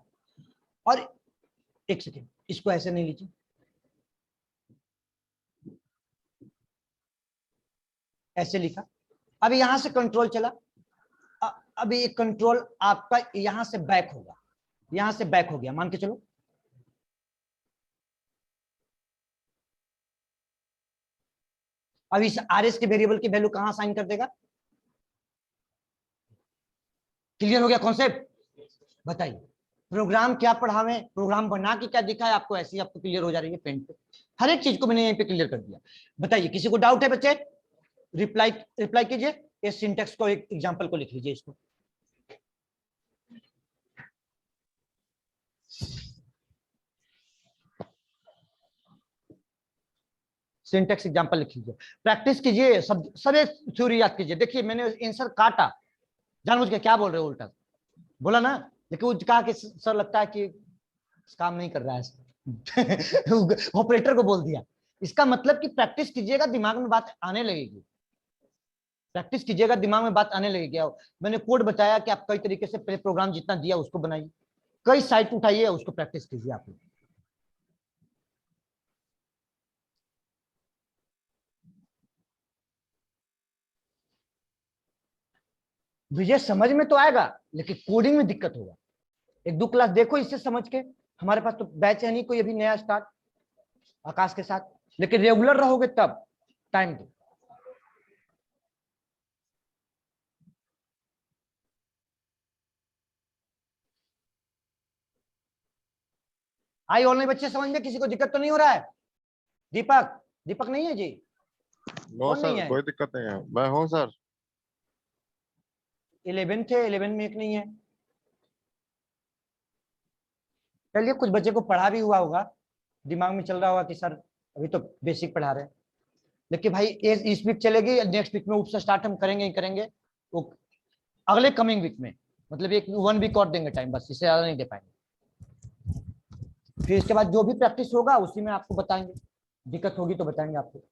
और एक सेकेंड इसको ऐसे नहीं लीजिए, ऐसे लिखा, अभी यहां से कंट्रोल चला, अभी ये कंट्रोल आपका यहां से बैक होगा, यहां से बैक हो गया मान के चलो। अब इस RS के वेरिएबल की वैल्यू कहां साइन कर देगा? क्लियर हो गया कॉन्सेप्ट? बताइए प्रोग्राम क्या पढ़ावे, प्रोग्राम बना के क्या दिखाए आपको, ऐसे ही आपको क्लियर हो जा रही है पेन पे। हर एक चीज को मैंने यहीं पे क्लियर कर दिया। बताइए किसी को डाउट है बच्चे? रिप्लाई रिप्लाई कीजिए। इस सिंटेक्स को एक एग्जांपल को लिख लीजिए इसको। सिंटेक्स एग्जांपल लिख लीजिए, प्रैक्टिस कीजिए, सब एक थ्योरी याद कीजिए। देखिए मैंने आंसर काटा जानबूझ के, क्या बोल रहे हो उल्टा बोला ना, लेकिन वो कहा कि सर लगता है कि काम नहीं कर रहा है ऑपरेटर को बोल दिया। इसका मतलब कि प्रैक्टिस कीजिएगा, दिमाग में बात आने लगेगी। प्रैक्टिस कीजिएगा, दिमाग में बात आने लगेगी। मैंने कोड बताया कि आप कई तरीके से पहले प्रोग्राम जितना दिया उसको बनाइए, कई साइट उठाइए, उसको प्रैक्टिस कीजिए आप लोग। विजय समझ में तो आएगा लेकिन कोडिंग में दिक्कत होगा। एक दो क्लास देखो इससे समझ के। हमारे पास तो बैच है नहीं कोई अभी नया स्टार्ट आकाश के साथ, लेकिन रेगुलर रहोगे तब टाइम दो। आई ऑनलाइन बच्चे समझ में किसी को दिक्कत तो नहीं हो रहा है? दीपक, दीपक नहीं है जी? नो कौन नहीं सर है? कोई दिक्कत नहीं है, मैं हूँ सर। 11 थे, 11 में एक नहीं है। चलिए कुछ बच्चे को पढ़ा भी हुआ होगा, दिमाग में चल रहा होगा कि सर अभी तो बेसिक पढ़ा रहे हैं, लेकिन भाई इस वीक चलेगी, नेक्स्ट वीक में उससे स्टार्ट हम करेंगे ही करेंगे, वो अगले कमिंग वीक में, मतलब एक 1 वीक और देंगे टाइम, बस इससे ज्यादा नहीं दे पाएंगे। फिर इसके बाद जो भी प्रैक्टिस होगा उसी में आपको बताएंगे, दिक्कत होगी तो बताएंगे आपको।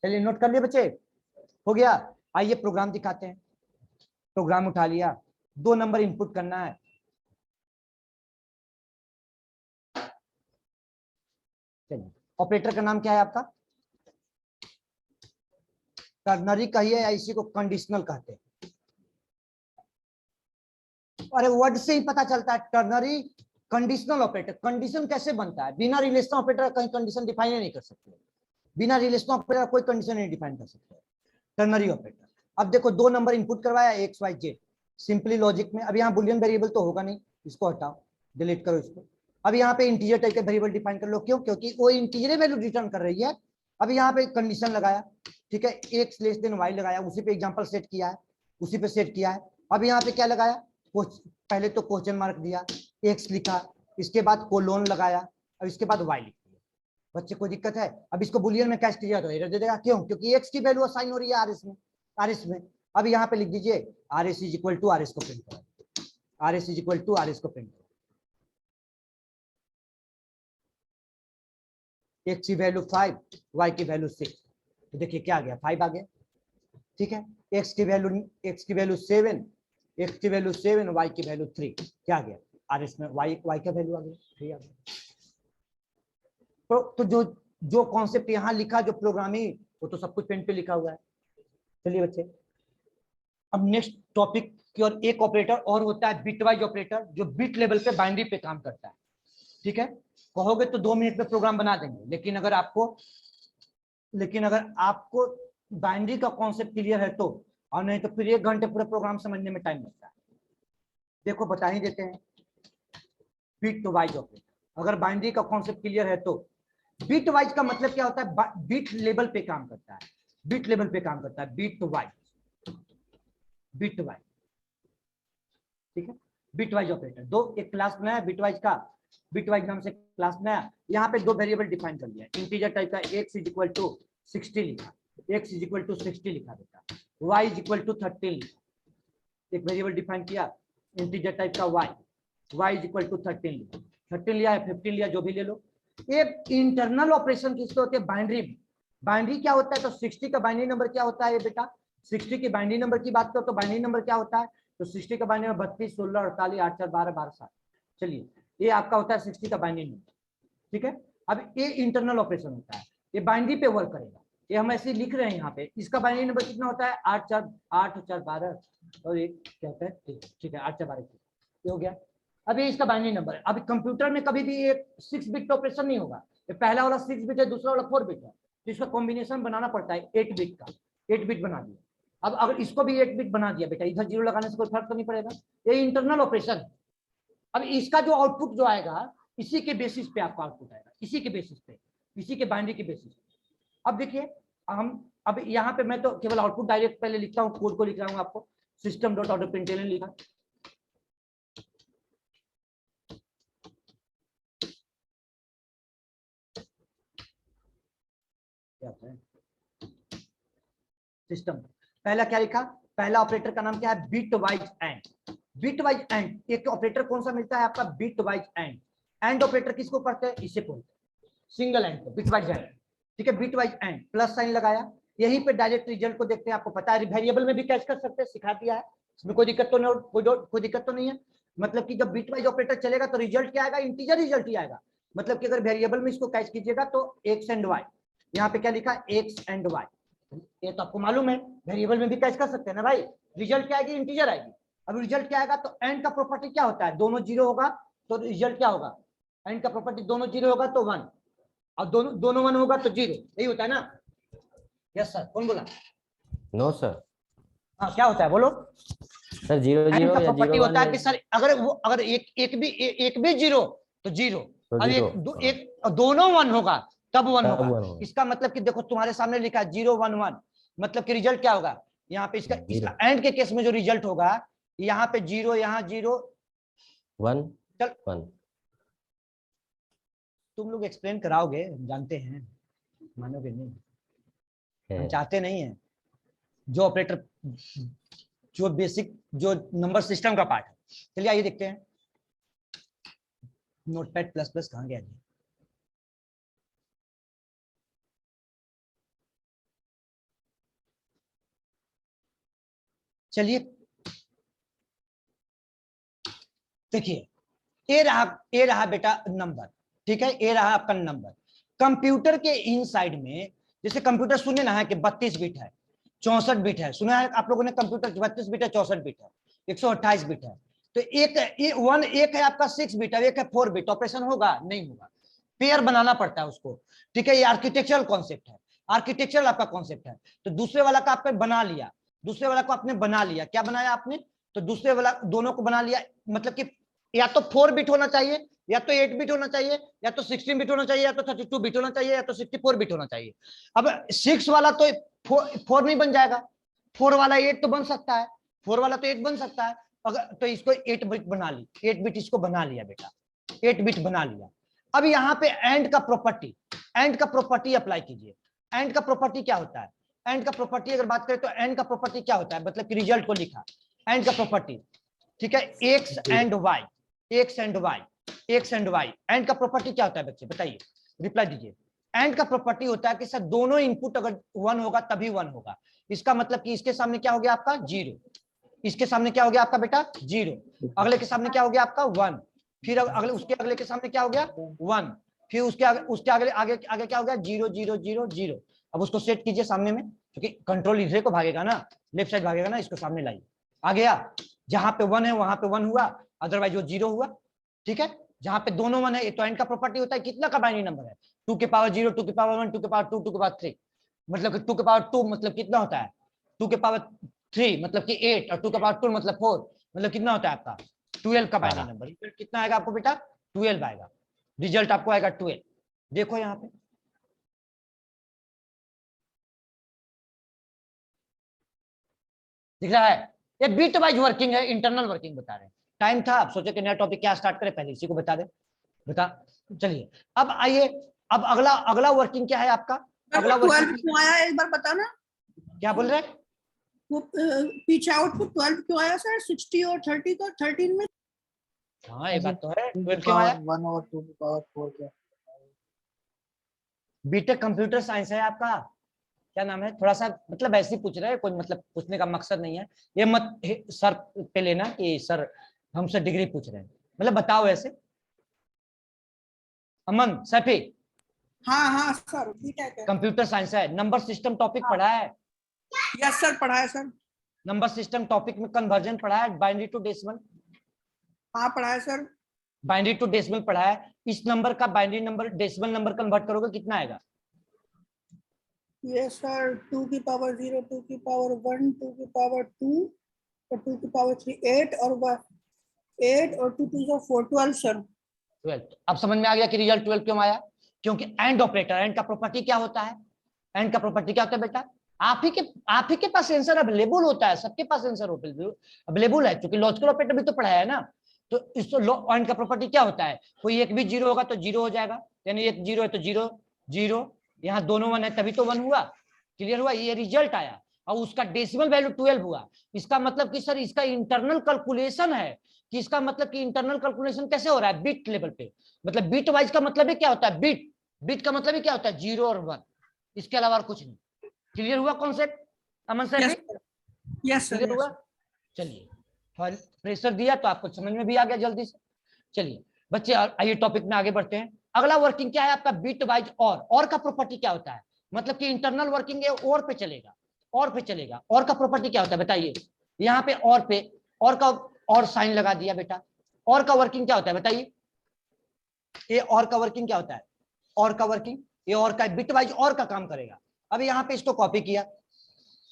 चलिए नोट कर लिए बच्चे, हो गया। आइए प्रोग्राम दिखाते हैं। प्रोग्राम उठा लिया, 2 नंबर इनपुट करना है। चलिए ऑपरेटर का नाम क्या है आपका? टर्नरी कहिए या इसी को कंडीशनल कहते हैं? अरे वर्ड से ही पता चलता है, टर्नरी कंडीशनल ऑपरेटर। कंडीशन कैसे बनता है? बिना रिलेशनल ऑपरेटर कहीं कंडीशन डिफाइन नहीं कर सकते, बिना रिलेशनल ऑपरेटर कोई कंडीशन नहीं डिफाइन कर सकते टर्नरी ऑपरेटर। अब देखो 2 नंबर इनपुट करवाया x y z, simply logic में। अब यहाँ बुलियन वेरिएबल तो होगा नहीं, इसको हटाओ, डिलीट करो इसको। अब यहाँ पे इंटीजर टाइप के वेरिएबल डिफाइन कर लो, क्यों? क्योंकि वो इंटीजर वैल्यू रिटर्न कर रही है। अब यहाँ पे कंडीशन लगाया, ठीक है, एक्स लेस देन वाई लगाया, उसी पे एग्जांपल सेट किया है, उसी पे सेट किया है। अब यहाँ पे क्या लगाया? पहले तो क्वेश्चन मार्क दिया, एक्स लिखा, इसके बाद कोलोन लगाया, अब इसके बाद वाई लिख दिया। बच्चे को दिक्कत है? अब इसको बुलियन में कैश कीजिएगा तो एरर दे देगा, क्यों? क्योंकि एक्स की वैल्यू असाइन हो रही है आरएस में। अब यहाँ पे लिख दीजिए RS is equal to RS को प्रिंट करो, RS is equal to RS को प्रिंट करो। एक्स की वैल्यू 5, वाई की वैल्यू 6, तो देखिए क्या आ गया, 5 आ गया, ठीक है। एक्स की वैल्यू 7, एक्स की वैल्यू 7, वाई की वैल्यू 3, क्या आ गया? आरएस में वाई का वैल्यू आ गया, 3 आ गया। तो जो कॉन्सेप्ट यहाँ लिखा, जो प्रोग्रामिंग, वो तो सब कुछ पेन पे लिखा हुआ है। चलिए बच्चे, अब नेक्स्ट टॉपिक की ओर। एक ऑपरेटर और होता है बिटवाइज ऑपरेटर, जो बिट लेवल पे बाइनरी पे काम करता है, ठीक है। कहोगे तो 2 मिनट में प्रोग्राम बना देंगे, लेकिन अगर आपको बाइनरी का कॉन्सेप्ट क्लियर है तो, और नहीं तो फिर 1 घंटे पूरा प्रोग्राम समझने में टाइम लगता है। देखो बता ही देते हैं, बिट वाइज ऑपरेटर, अगर बाइनरी का कॉन्सेप्ट क्लियर है तो। बिट वाइज का मतलब क्या होता है? बिट लेवल पे काम करता है, बिट लेवल पे काम करता है, बिट वाइज, ठीक है। बिट वाइज ऑपरेटर, एक क्लास बनाया बिट वाइज का, बिट वाइज नाम से क्लास बनाया। यहाँ पे 2 वेरिएबल डिफाइन कर लिया, इंटीजर टाइप का x इज इक्वल टू 60 लिखा, x इज इक्वल टू 60 लिखा बेटा, y इज इक्वल टू 13 लिखा। एक वेरिएबल डिफाइन किया इंटीजर टाइप का y इज इक्वल टू 13 लिखा, 13 लिया है, 15 लिया, जो भी ले लो। एक इंटरनल ऑपरेशन किसके होते हैं? बाइनरी। बाइनरी क्या होता है? तो 60 का बाइनरी नंबर क्या होता है बेटा? 60 की बाइनरी नंबर की बात करो तो बाइनरी नंबर क्या होता है? तो 60 का बाइनरी 32, 16, 48, 8, 4, 12, 12, 7। चलिए ये आपका होता है 60 का बाइनरी नंबर, ठीक है। अब ये इंटरनल ऑपरेशन होता है, ये बाइनरी पे वर्क करेगा। ये हम ऐसे लिख रहे हैं यहाँ पे, इसका बाइनरी नंबर कितना होता है 8, 4, 8, 4, 12 और एक क्या होता है, ठीक है 8, 4, 12 ये हो गया। अब ये इसका बाइनरी नंबर है। अभी कंप्यूटर में कभी भी ये 6 बिट ऑपरेशन नहीं होगा, ये पहला वाला 6 बिट है, दूसरा वाला 4 बिट है, तो इसका कॉम्बिनेशन बनाना पड़ता है 8 बिट का। 8 बिट बना दिया। अब अगर इसको भी 8 बिट बना दिया बेटा, इधर 0 लगाने से कोई फर्क तो नहीं पड़ेगा, ये इंटरनल ऑपरेशन है। अब इसका जो आउटपुट जो आएगा इसी के बेसिस पे आपका आउटपुट आएगा, इसी के बेसिस पे, इसी के बाइनरी के बेसिस पे। अब देखिए हम अब यहाँ पे मैं तो केवल आउटपुट डायरेक्ट पहले लिखता हूँ, कोड को लिख रहा हूँ आपको, सिस्टम डॉट आउट प्रिंटलन लिखा, सिस्टम। पहला क्या लिखा, पहला ऑपरेटर का नाम क्या है, bit wise and. Bit wise and एक ऑपरेटर कौन सा मिलता है आपका, bit wise and. And operator किसको पढ़ते हैं, इसे बोलते हैं सिंगल एंड को, बिट वाइज एंड, ठीक है। Bit wise and plus sign लगाया, यहीं पे डायरेक्ट रिजल्ट को देखते हैं। आपको पता है वेरिएबल में भी कैच कर सकते हैं, सिखा दिया है, इसमें कोई दिक्कत तो नहीं, कोई दिक्कत तो नहीं है। मतलब कि जब बिट वाइज ऑपरेटर चलेगा तो रिजल्ट क्या आएगा, इंटीजर रिजल्ट ही आएगा। मतलब कि अगर वेरिएबल में इसको कैच कीजिएगा तो एक्स एंड वाई, यहाँ पे क्या लिखा एक्स एंड वाई, ये तो आपको मालूम है, वेरिएबल में भी कैच कर सकते हैं ना भाई। रिजल्ट क्या आएगी, इंटीजर आएगी। अब रिजल्ट क्या आएगा, तो एंड का प्रॉपर्टी क्या होता है, दोनों 0 होगा तो रिजल्ट क्या होगा, एंड का प्रॉपर्टी दोनों 0 होगा तो 1, और दोनों 1 होगा तो 0, यही होता है ना। यस सर, कौन बोला, नो सर, हाँ क्या होता है बोलो सर 0 एंड 0 का या प्रॉपर्टी 0 होता 1 है कि सर अगर एक भी 0 तो 0, तो और 0 एक दोनों 1 होगा तब 1 तब होगा। 1 होगा। इसका मतलब कि देखो तुम्हारे सामने लिखा है 0 1 1, मतलब कि रिजल्ट क्या होगा यहाँ पे, इसका एंड के केस में जो रिजल्ट होगा यहाँ पे 0, यहाँ 0 1 चल 1। तुम लोग एक्सप्लेन कराओगे, हम जानते हैं, मानोगे नहीं, हम है। चाहते नहीं है। जो ऑपरेटर जो बेसिक जो नंबर सिस्टम का पार्ट है, चलिए आइए देखते हैं। नोटपैड प्लस प्लस कहाँ गया जी, चलिए देखिए ए रहा बेटा नंबर, ठीक है, ए रहा आपका नंबर। कंप्यूटर के इनसाइड में, जैसे कंप्यूटर सुने ना है कि 32 बिट है, 64 बिट है, सुना है आप लोगों ने कंप्यूटर 32 बिट है, 64 बिट है, 128 बिट है। तो एक है आपका 6 बिट है, एक है 4 बिट, ऑपरेशन होगा नहीं होगा, पेयर बनाना पड़ता है उसको, ठीक है। ये आर्किटेक्चरल कॉन्सेप्ट है, आर्किटेक्चरल आपका कॉन्सेप्ट है। तो दूसरे वाला का आपने बना लिया, दूसरे वाला को आपने बना लिया, क्या बनाया आपने, तो दूसरे वाला दोनों को बना लिया। मतलब कि या तो 4 बिट होना चाहिए, या तो 8 बिट होना चाहिए, या तो 16 बिट होना चाहिए, या तो 32 बिट होना चाहिए, या तो 64 बिट होना चाहिए। अब 6 वाला तो 4 नहीं बन जाएगा, 4 वाला 8 तो बन सकता है, 4 वाला तो 8 बन सकता है। अगर तो इसको 8 बिट बना ली, 8 बिट इसको बना लिया बेटा, 8 बिट बना लिया। अब यहाँ पे एंड का प्रॉपर्टी अप्लाई कीजिए। एंड का प्रॉपर्टी क्या होता है, एंड का प्रॉपर्टी अगर बात करें तो एंड का प्रॉपर्टी क्या होता है, मतलब कि रिजल्ट को लिखा एंड का प्रॉपर्टी, ठीक है, x and y, x and y, x and y. And का प्रॉपर्टी क्या होता है बच्चे बताइए, रिप्लाई दीजिए। एंड का प्रॉपर्टी होता है कि सर दोनों इनपुट अगर 1 होगा तभी 1 होगा। इसका मतलब कि इसके सामने क्या हो गया आपका 0, इसके सामने क्या हो गया आपका बेटा 0, अगले के सामने क्या हो गया आपका 1, फिर अगले उसके अगले के सामने क्या हो गया 1, फिर उसके अगले आगे क्या हो गया 0 0 0 0। अब उसको सेट कीजिए सामने में, क्योंकि कंट्रोल इधर को भागेगा ना, लेफ्ट साइड भागेगा ना, इसको सामने लाइए, आ गया। जहां पे 1 है वहां पे 1 हुआ, अदरवाइज वो 0 हुआ, ठीक है। जहां पे दोनों 1 है तो एंड का प्रॉपर्टी होता है कितना का बाइनरी नंबर है, 2 के पावर 0, 2 के पावर 1, 2 के पावर 2, 2 के पावर 3, मतलब कि 2 के पावर 2 मतलब कितना होता है 2 के पावर 3 मतलब कि 8, और 2 के पावर 2 मतलब 4, मतलब कितना होता है आपका 12 का बाइनरी नंबर। रिजल्ट कितना आएगा आपको बेटा 12 आएगा, रिजल्ट आपको आएगा 12। देखो यहाँ पे दिख रहा है, ये बिट वाइज वर्किंग है, इंटरनल वर्किंग बता रहे हैं। टाइम था, आप सोचे कि नया टॉपिक क्या स्टार्ट करें, पहले इसी को बता दे, बता। चलिए अब आइए, अब अगला वर्किंग क्या है आपका, अगला वर्किंग क्यों आया एक बार बताना, क्या बोल रहे हैं, वो पीछे आउटपुट 12 क्यों आया सर, 60 और 30 तो 13 में। हाँ ये बात तो है, 12 क्यों आया, 1 और 2 की पावर 4 क्या, बीटेक कंप्यूटर साइंस है आपका, क्या नाम है, थोड़ा सा मतलब ऐसे ही पूछ रहे हैं, कोई मतलब पूछने का मकसद नहीं है, ये मत सर पे लेना कि सर हमसे डिग्री पूछ रहे हैं, मतलब बताओ ऐसे। अमन सैफी हाँ हाँ सर, बीटेक है। कंप्यूटर साइंस है, नंबर सिस्टम टॉपिक पढ़ा है, यस सर, पढ़ा है सर। नंबर सिस्टम टॉपिक में कन्वर्जन पढ़ा है, बाइनरी टू डेसिमल, हाँ पढ़ा है सर। बाइनरी टू डेसिमल पढ़ा है। इस नंबर का binary number decimal number convert करोगे कितना आएगा? ये सर 2 की पावर 0, 2 की पावर 1, 2 की पावर 2 और 2 की पावर 3, 8 और 8 और 2 2 4, 12 सर। 12। अब समझ में आ गया कि रिजल्ट 12 क्यों आया? क्योंकि एंड ऑपरेटर, एंड का प्रॉपर्टी क्या होता है? एंड का प्रॉपर्टी क्या होता है बेटा? आप ही के पास आंसर अवेलेबल होता है, सबके पास आंसर अवेलेबल है, क्योंकि लॉजिकल ऑपरेटर भी तो पढ़ाया है ना। तो इस एंड का प्रॉपर्टी क्या होता है? कोई एक भी जीरो होगा तो जीरो हो जाएगा, यानी एक जीरो है तो जीरो जीरो, यहाँ दोनों वन है तभी तो वन हुआ। क्लियर हुआ? ये रिजल्ट आया और उसका डेसिमल वैल्यू 12 हुआ। इसका मतलब कि सर इसका इंटरनल कैलकुलेशन है, कि इसका मतलब कि इंटरनल कैलकुलेशन कैसे हो रहा है? बिट लेवल पे, मतलब बिट वाइज का मतलब क्या होता है? बिट, बिट का मतलब क्या होता है? 0 और 1, इसके अलावा कुछ नहीं। क्लियर हुआ कॉन्सेप्ट अमन सर? Yes sir. क्लियर हुआ? चलिए, प्रेशर दिया तो आपको समझ में भी आ गया जल्दी से। चलिए बच्चे आइए टॉपिक में आगे बढ़ते हैं। अगला वर्किंग क्या है आपका? बिट वाइज और का प्रॉपर्टी क्या होता है? मतलब कि इंटरनल वर्किंग है और पे चलेगा, और पे चलेगा। और का प्रॉपर्टी क्या होता है बताइए? यहाँ पे और का और साइन लगा दिया बेटा। और का वर्किंग क्या होता है बताइए? ये और का वर्किंग क्या होता है? और का वर्किंग, ये और का बिट वाइज और का काम करेगा। अब यहाँ पे इसको कॉपी किया,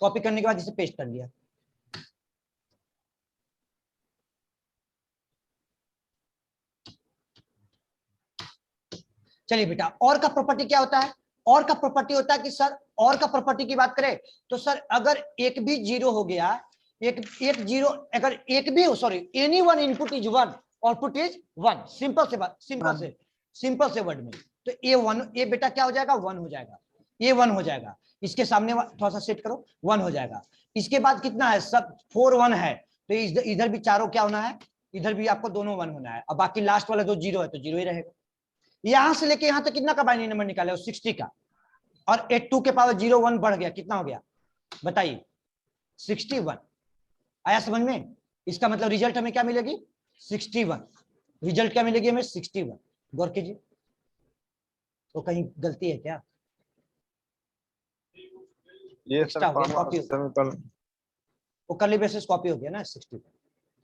कॉपी करने के बाद इसे पेस्ट कर लिया। चलिए बेटा, और का प्रॉपर्टी क्या होता है? और का प्रॉपर्टी होता है कि सर, और का प्रॉपर्टी की बात करें तो सर अगर एक भी जीरो हो गया, एक जीरो, अगर एक भी sorry any one input is one, output is one. Simple से वर्ड में तो ये वन, ये बेटा क्या हो जाएगा? वन हो जाएगा, ये वन हो जाएगा। इसके सामने थोड़ा सा सेट करो, वन हो जाएगा। इसके बाद कितना है? सब 4 1 है, तो इधर भी चारों क्या होना है? इधर भी आपको दोनों वन होना है। और बाकी लास्ट वाला जो जीरो है तो जीरो ही रहेगा। यहां से लेके यहां तक कितना का बाइनरी नंबर निकाले? 60 का। और 8 2 के पावर 0 1 बढ़ गया, कितना हो गया बताइए? 61। आया समझ में? इसका मतलब रिजल्ट हमें क्या मिलेगी? 61। रिजल्ट क्या मिलेगी हमें? 61। गौर कीजिए, तो कहीं गलती है क्या? ये एक्स्ट्रा हो गया, कॉपी वो करली बेसिस कॉपी हो गया ना 60।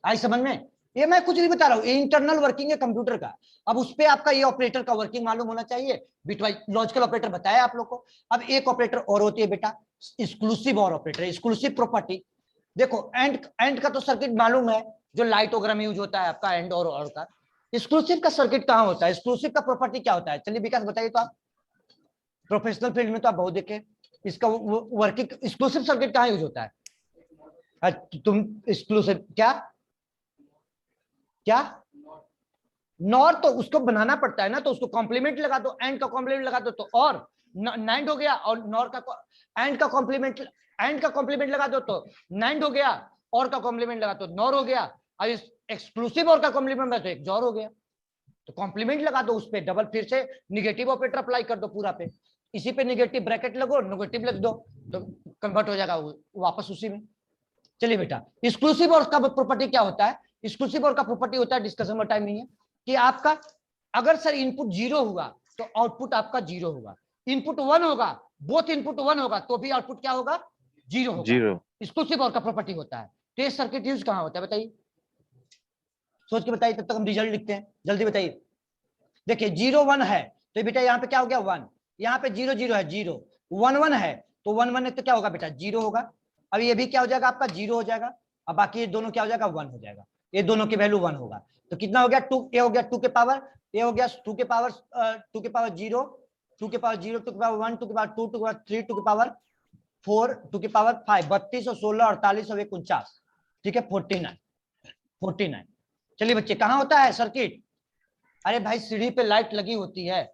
आई समझ में? ये मैं कुछ नहीं बता रहा हूँ, ये इंटरनल वर्किंग है कंप्यूटर का। अब उस पे आपका ये ऑपरेटर का वर्किंग मालूम होना चाहिए। बिटवाइज लॉजिकल ऑपरेटर बताया आप लोग को। अब एक ऑपरेटर और होती है बेटा, एक्सक्लूसिव और ऑपरेटर, एक्सक्लूसिव प्रॉपर्टी। देखो एंड का तो सर्किट मालूम है, जो लाइट वगैरह में यूज होता है आपका एंड और का। एक्सक्लूसिव का सर्किट कहाँ होता है? एक्सक्लूसिव का प्रॉपर्टी क्या होता है? चलिए विकास बताइए तो आप, प्रोफेशनल फील्ड में तो आप बहुत देखे। इसका वर्किंग एक्सक्लूसिव सर्किट कहाँ यूज होता है? तुम एक्सक्लूसिव क्या क्या नॉर, तो उसको बनाना पड़ता है ना, तो उसको कॉम्प्लीमेंट लगा दो, एंड का कॉम्प्लीमेंट लगा दो तो और नाइंड हो गया, और नॉर का एंड का कॉम्प्लीमेंट लगा दो तो नाइंड हो गया, और का कॉम्प्लीमेंट लगा तो नॉर हो गया। अब एक्सक्लूसिव और का कॉम्प्लीमेंट लगा तो एक जॉर हो गया। तो कॉम्प्लीमेंट लगा दो, उस पे डबल फिर से निगेटिव ऑपरेटर अप्लाई कर दो पूरा पे, इसी पे निगेटिव ब्रैकेट लगो, नेगेटिव लिख दो, तो कन्वर्ट हो जाएगा वापस उसी में। चलिए बेटा, एक्सक्लूसिव और का प्रॉपर्टी क्या होता है? एक्सक्लूसिव और का प्रॉपर्टी होता है, डिस्कशन में टाइम नहीं है, कि आपका अगर सर इनपुट 0 हुआ तो आउटपुट आपका 0 होगा। इनपुट 1 होगा, बोथ इनपुट 1 होगा तो भी आउटपुट क्या होगा? 0 होगा। एक्सक्लूसिव और का प्रॉपर्टी होता है। टेस्ट सर्किट यूज कहां होता है बताइए? सोच के बताइए, तब तक हम रिजल्ट लिखते हैं, जल्दी बताइए। देखिए 0 1 है तो बेटा यहाँ पे क्या हो गया? 1। यहाँ पे 0 0 है, 0 1 1 है तो 1 1 तो क्या होगा बेटा? 0 होगा। अब ये भी क्या हो जाएगा आपका? 0 हो जाएगा। अब बाकी ये दोनों क्या हो जाएगा? 1 हो जाएगा। ये दोनों की वैल्यू 1 होगा। तो कितना हो गया? 2, ये हो गया 2 के पावर, ये हो गया 2 के पावर 0, 2 के पावर 0, 2 के पावर 1, 2 के पावर 2, 2 के पावर 3, 2 के पावर 4, 2 के पावर 5, 32 और 16 48 और 49, ठीक है 49। चलिए बच्चे, कहाँ होता है सर्किट? अरे भाई सीढ़ी पे लाइट लगी होती है,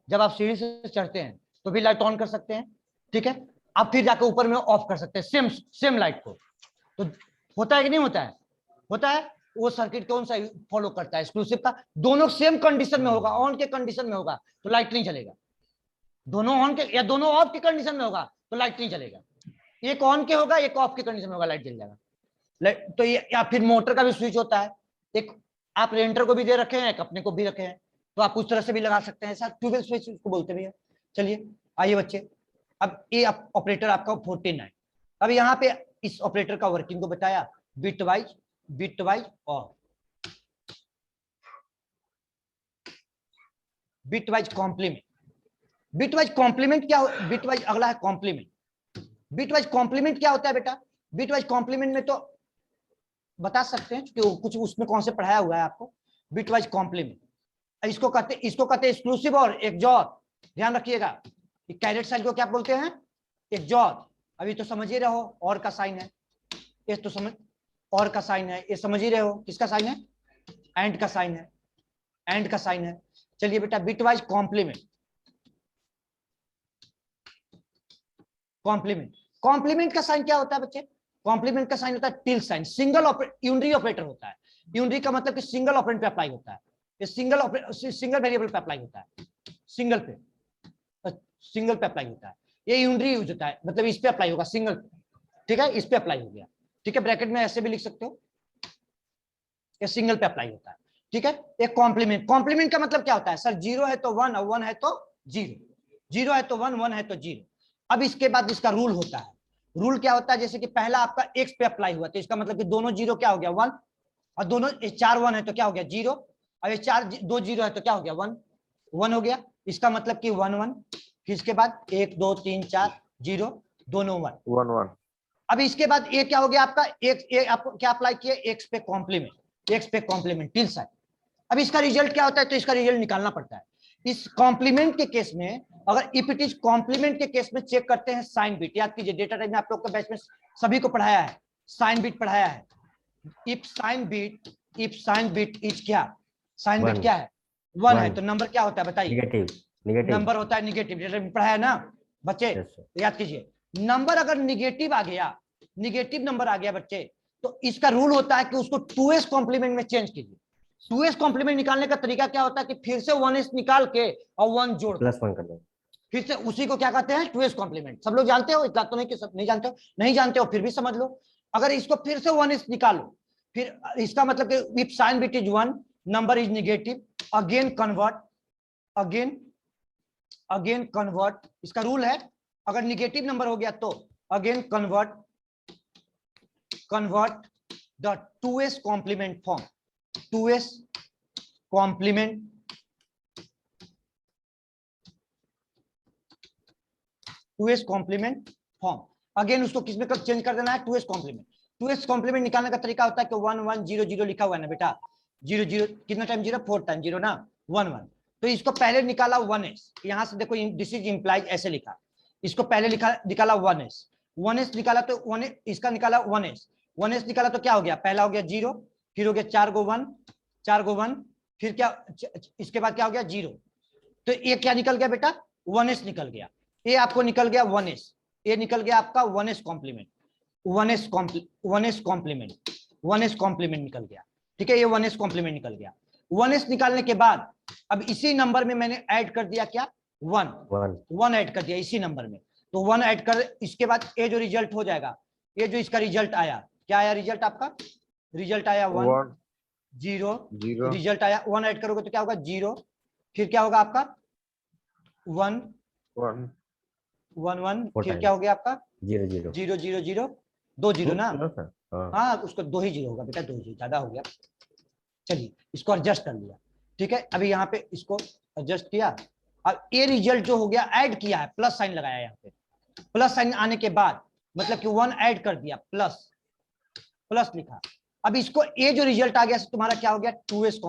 जब आप सीढ़ी से चढ़ते हैं तो भी लाइट ऑन कर सकते हैं, ठीक है। आप फिर जाकर ऊपर में ऑफ कर सकते हैं सेम लाइट को। तो होता है कि नहीं होता है? होता है। वो सर्किट कौन सा फॉलो करता है? एक्सक्लूसिव का। दोनों सेम कंडीशन में होगा, ऑन के कंडीशन में होगा तो लाइट नहीं चलेगा। दोनों ऑन के या दोनों ऑफ की कंडीशन में होगा तो लाइट नहीं जलेगा। एक ऑन के होगा, एक ऑफ के कंडीशन में होगा, लाइट जल जाएगा। तो ये, या फिर मोटर का भी स्विच होता है, एक आप रेंटर को भी दे रखे हैं, एक अपने को भी रखे हैं, तो आप उस तरह से भी लगा सकते हैं। ऐसा ट्यूबवेल स्विच उसको बोलते भी है। चलिए आइए बच्चे, अब ये ऑपरेटर आपका 14 है। अब यहाँ पे इस ऑपरेटर का वर्किंग को बताया, बिट वाइज और bitwise complement. Bitwise complement क्या, बिटवाइज अगला है कॉम्प्लीमेंट। बिटवाइज कॉम्प्लीमेंट क्या होता है बेटा? बिटवाइज कॉम्प्लीमेंट में तो बता सकते हैं कि कुछ उसमें कौन से पढ़ाया हुआ है आपको। बिटवाइज कॉम्प्लीमेंट इसको कहते हैं एक्सक्लूसिव और एक्सॉर। ध्यान रखिएगा, कैरेट साइन को क्या बोलते हैं? एक्सॉर। अभी तो समझ ही रहे हो, और का साइन है ये, तो समझ, और का साइन है ये, समझ ही रहे हो किसका साइन है? एंड का साइन है, एंड का साइन है। चलिए बेटा, बिटवाइज कॉम्प्लीमेंट, कॉम्प्लीमेंट का साइन क्या होता है बच्चे? कॉम्प्लीमेंट का साइन होता है tilde sign, single unary operator होता है। यूनरी का मतलब कि सिंगल ऑपरेंड पे अप्लाई होता है, ये सिंगल वेरिएबल पे अप्लाई होता है, सिंगल पे अप्लाई होता है। ये यूनरी यूज होता है, मतलब इस पे अप्लाई होगा, सिंगल, ठीक है, इस पे अप्लाई हो गया, ठीक है। ब्रैकेट में ऐसे भी लिख सकते हो, ये सिंगल पे अप्लाई होता है, ठीक है। एक कॉम्प्लीमेंट का मतलब क्या होता है? सर 0 है तो 1 और 1 है तो 0, 0 है तो 1, 1 है तो 0। अब इसके बाद इसका रूल होता है। रूल क्या होता है? जैसे कि पहला आपका x पे अप्लाई हुआ, तो इसका मतलब कि दोनों 0 क्या हो गया? 1, और दोनों 4 1 है तो क्या हो गया? 0, और ये 4 2 0 है तो क्या हो गया? 1 1 हो गया। इसका मतलब कि 1 1, फिर इसके बाद 1 2 3 4 0, दोनों 1 1 1। अब इसके बाद ये क्या हो गया आपका? एक आप क्या अप्लाई किए? x पे कॉम्प्लीमेंट टिल साइन। अब इसका रिजल्ट क्या होता है? तो इसका रिजल्ट निकालना पड़ता है। इस कॉम्प्लीमेंट के केस में, अगर इफ इट इज कॉम्प्लीमेंट के केस में चेक करते हैं साइन बिट। याद कीजिए, डेटा टाइप में आप लोग का बैच में सभी को पढ़ाया है, साइन बिट पढ़ाया है। इफ साइन बिट इज क्या? साइन बिट क्या है? 1 है तो नंबर क्या होता है बताइए? नेगेटिव नंबर होता है निगेटिव। डेटा में पढ़ाया है ना बच्चे? याद कीजिए, नंबर अगर निगेटिव आ गया, निगेटिव नंबर आ गया बच्चे, तो इसका रूल होता है कि उसको 2s कॉम्प्लीमेंट में चेंज कीजिए। 2s कॉम्प्लीमेंट निकालने का तरीका क्या होता है कि फिर से 1s निकाल के और 1 जोड़ प्लस 1 कर दो, फिर से उसी को क्या कहते हैं? 2s complement. सब लोग जानते हो, इतना तो नहीं कि सब नहीं जानते हो, नहीं जानते हो फिर भी समझ लो। अगर इसको फिर से 1s निकालो, फिर इसका मतलब कि if sign bit is 1, number is negative, again convert, again convert. इसका रूल है, अगर निगेटिव नंबर हो गया तो again convert the 2s complement form, 2s complement form. Again उसको किसमें कब चेंज कर देना है? 2s complement. 2s कॉम्प्लीमेंट निकालने का तरीका होता है कि 1 1 0 0 लिखा हुआ है ना बेटा, 0 0 कितना टाइम 0? 4 टाइम 0 ना, 1 1। तो इसको पहले निकाला 1s, यहां से देखो दिस इज इंप्लाइज ऐसे लिखा, इसको पहले निकाला 1s निकाला तो 1 इसका निकाला 1s निकाला तो क्या हो गया? पहला हो गया 0, फिर हो गया 4 को 1, फिर क्या इसके बाद क्या हो गया? 0। तो ये क्या निकल गया बेटा? 1s निकल गया। ये आपको निकल गया 1s, ये निकल गया आपका 1s कॉम्प्लीमेंट, 1s कॉम्प्लीमेंट निकल गया, ठीक है। ये 1s कॉम्प्लीमेंट निकल गया। 1s निकालने के बाद अब इसी नंबर में मैंने ऐड कर दिया क्या? 1 ऐड कर दिया इसी नंबर में। तो 1 ऐड कर, इसके बाद ये जो रिजल्ट हो जाएगा, ये जो इसका रिजल्ट आया, क्या आया रिजल्ट आपका? रिजल्ट आया 1 0 रिजल्ट आया। 1 ऐड करोगे तो क्या होगा? 0, फिर क्या होगा आपका? 1 1 1, फिर क्या हो गया आपका? 0 0 0 0 0, 2 0 ना? हाँ, हाँ उसको 2 ही 0 होगा बेटा, 2 0 ज्यादा हो गया। चलिए इसको एडजस्ट कर लिया, ठीक है। अभी यहाँ पे इसको एडजस्ट किया, अब ये रिजल्ट जो हो गया ऐड किया है, प्लस साइन लगाया यहाँ पे, प्लस साइन आने के बाद मतलब कि 1 ऐड कर दिया, प्लस लिखा। अब इसको ये जो रिजल्ट आ गया तुम्हारा क्या हो गया? 2s